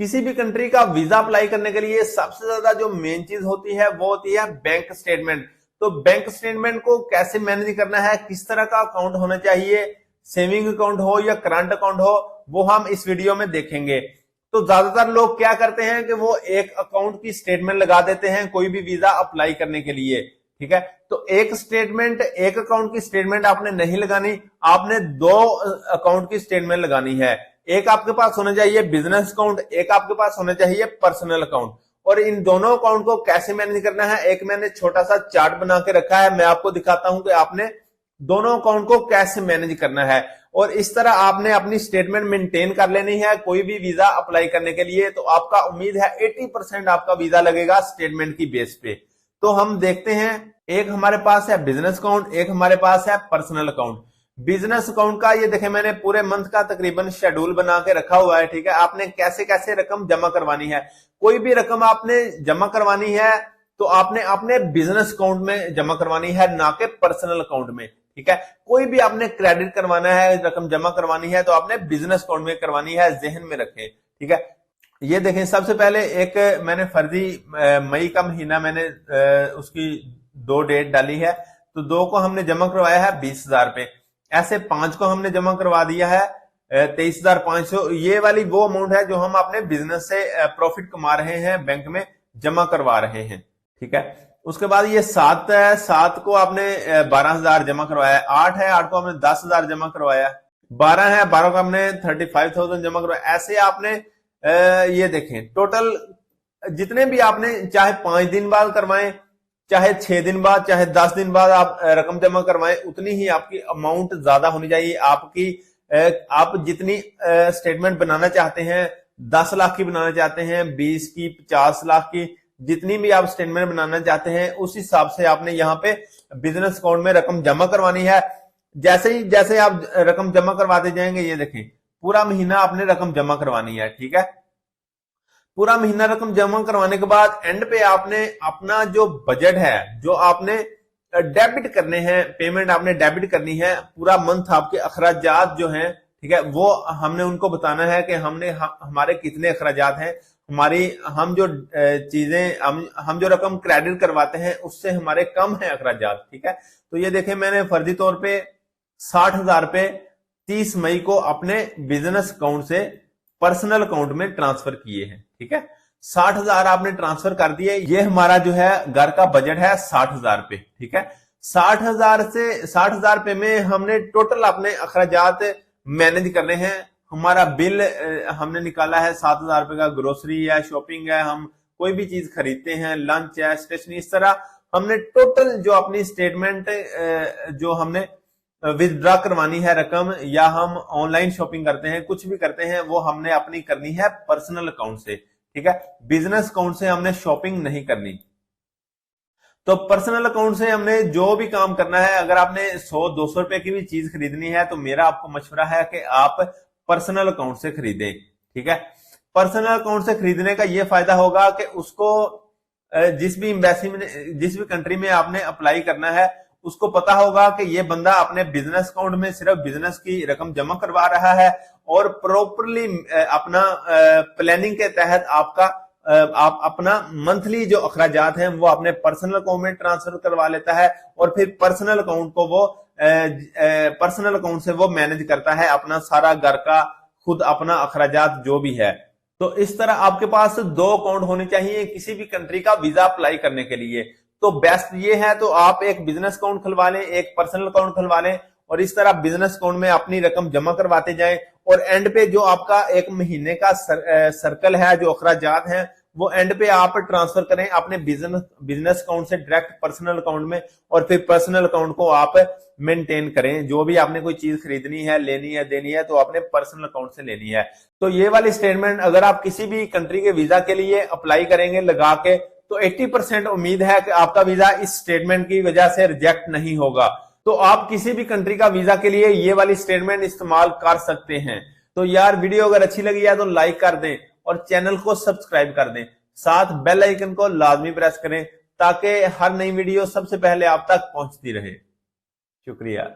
किसी भी कंट्री का वीजा अप्लाई करने के लिए सबसे ज्यादा जो मेन चीज होती है वो होती है बैंक स्टेटमेंट। तो बैंक स्टेटमेंट को कैसे मैनेज करना है, किस तरह का अकाउंट होना चाहिए, सेविंग अकाउंट हो या करंट अकाउंट हो, वो हम इस वीडियो में देखेंगे। तो ज्यादातर लोग क्या करते हैं कि वो एक अकाउंट की स्टेटमेंट लगा देते हैं कोई भी वीजा अप्लाई करने के लिए, ठीक है। तो एक स्टेटमेंट, एक अकाउंट की स्टेटमेंट आपने नहीं लगानी, आपने दो अकाउंट की स्टेटमेंट लगानी है। एक आपके पास होना चाहिए बिजनेस अकाउंट, एक आपके पास होना चाहिए पर्सनल अकाउंट। और इन दोनों अकाउंट को कैसे मैनेज करना है, एक मैंने छोटा सा चार्ट बना के रखा है, मैं आपको दिखाता हूं कि आपने दोनों अकाउंट को कैसे मैनेज करना है। और इस तरह आपने अपनी स्टेटमेंट मेंटेन कर लेनी है कोई भी वीजा अप्लाई करने के लिए। तो आपका उम्मीद है 80% आपका वीजा लगेगा स्टेटमेंट की बेस पे। तो हम देखते हैं, एक हमारे पास है बिजनेस अकाउंट, एक हमारे पास है पर्सनल अकाउंट। बिजनेस अकाउंट का ये देखें, मैंने पूरे मंथ का तकरीबन शेड्यूल बना के रखा हुआ है, ठीक है। आपने कैसे कैसे रकम जमा करवानी है, कोई भी रकम आपने जमा करवानी है तो आपने अपने बिजनेस अकाउंट में जमा करवानी है, ना कि पर्सनल अकाउंट में, ठीक है। कोई भी आपने क्रेडिट करवाना है, रकम जमा करवानी है तो आपने बिजनेस अकाउंट में करवानी है, जहन में रखें, ठीक है। ये देखें, सबसे पहले एक मैंने फर्जी मई का महीना मैंने उसकी 2 डेट डाली है, तो 2 को हमने जमा करवाया है 20,000 पे। ऐसे 5 को हमने जमा करवा दिया है 23,500। ये वाली वो अमाउंट है जो हम अपने बिजनेस से प्रॉफिट कमा रहे हैं, बैंक में जमा करवा रहे हैं, ठीक है। उसके बाद ये 7 है, 7 को आपने 12,000 जमा करवाया है। 8 है, 8 को हमने 10,000 जमा करवाया है। 12 है, 12 को हमने 35,000 जमा करवाया। ऐसे आपने ये देखें, टोटल जितने भी आपने, चाहे 5 दिन बाद करवाएं, चाहे 6 दिन बाद, चाहे 10 दिन बाद आप रकम जमा करवाएं, उतनी ही आपकी अमाउंट ज्यादा होनी चाहिए। आपकी आप जितनी स्टेटमेंट बनाना चाहते हैं, 10 लाख की बनाना चाहते हैं, 20 की, 50 लाख की, जितनी भी आप स्टेटमेंट बनाना चाहते हैं, उस हिसाब से आपने यहाँ पे बिजनेस अकाउंट में रकम जमा करवानी है। जैसे आप रकम जमा करवाते जाएंगे, ये देखें, पूरा महीना आपने रकम जमा करवानी है, ठीक है। पूरा महीना रकम जमा करवाने के बाद एंड पे आपने अपना जो बजट है, जो आपने डेबिट करने हैं, पेमेंट आपने डेबिट करनी है, पूरा मंथ आपके अखराजात जो हैं, ठीक है, वो हमने उनको बताना है कि हमारे कितने अखराजात हैं, हम जो चीजें हम जो रकम क्रेडिट करवाते हैं उससे हमारे कम है अखराजात, ठीक है। तो ये देखें, मैंने फर्जी तौर पे 60,000 रुपए 30 मई को अपने बिजनेस अकाउंट से पर्सनल अकाउंट में ट्रांसफर किए हैं, ठीक है। 60,000 आपने ट्रांसफर कर दिए। ये हमारा जो है घर का बजट है 60,000 रुपए, ठीक है। 60,000 रुपए में हमने टोटल अपने अखराजात मैनेज करने हैं। हमारा बिल हमने निकाला है 7,000 रुपए का, ग्रोसरी है, शॉपिंग है, हम कोई भी चीज खरीदते हैं, लंच है, स्टेशनरी, इस तरह हमने टोटल जो अपनी स्टेटमेंट जो हमने विथड्रॉ करवानी है रकम, या हम ऑनलाइन शॉपिंग करते हैं, कुछ भी करते हैं, वो हमने अपनी करनी है पर्सनल अकाउंट से, ठीक है। बिजनेस अकाउंट से हमने शॉपिंग नहीं करनी। तो पर्सनल अकाउंट से हमने जो भी काम करना है, अगर आपने 100-200 रुपए की भी चीज खरीदनी है तो मेरा आपको मशवरा है कि आप पर्सनल अकाउंट से खरीदें, ठीक है। पर्सनल अकाउंट से खरीदने का यह फायदा होगा कि उसको जिस भी एम्बेसी में, जिस भी कंट्री में आपने अप्लाई करना है, उसको पता होगा कि ये बंदा अपने बिजनेस अकाउंट में सिर्फ बिजनेस की रकम जमा करवा रहा है, और प्रॉपरली अपना प्लानिंग के तहत आप अपना मंथली जो अखराजात हैं वो अपने पर्सनल अकाउंट में ट्रांसफर करवा लेता है, और फिर पर्सनल अकाउंट से वो मैनेज करता है अपना सारा घर का खुद अपना अखराजात जो भी है। तो इस तरह आपके पास 2 अकाउंट होने चाहिए किसी भी कंट्री का वीजा अप्लाई करने के लिए। तो बेस्ट ये है, तो आप एक बिजनेस अकाउंट खुलवा लें, एक पर्सनल अकाउंट खुलवा लें, और इस तरह बिजनेस अकाउंट में अपनी रकम जमा करवाते जाएं, और एंड पे जो आपका एक महीने का सर्कल है, जो अखराजात हैं, वो एंड पे आप ट्रांसफर करें अपने बिजनेस अकाउंट से डायरेक्ट पर्सनल अकाउंट में, और फिर पर्सनल अकाउंट को आप मेंटेन करें। जो भी आपने कोई चीज खरीदनी है, लेनी है, देनी है, तो आपने पर्सनल अकाउंट से लेनी है। तो ये वाली स्टेटमेंट अगर आप किसी भी कंट्री के वीजा के लिए अप्लाई करेंगे लगा के, तो 80% उम्मीद है कि आपका वीजा इस स्टेटमेंट की वजह से रिजेक्ट नहीं होगा। तो आप किसी भी कंट्री का वीजा के लिए ये वाली स्टेटमेंट इस्तेमाल कर सकते हैं। तो यार, वीडियो अगर अच्छी लगी है तो लाइक कर दें और चैनल को सब्सक्राइब कर दें, साथ बेल आइकन को लाजमी प्रेस करें ताकि हर नई वीडियो सबसे पहले आप तक पहुंचती रहे। शुक्रिया।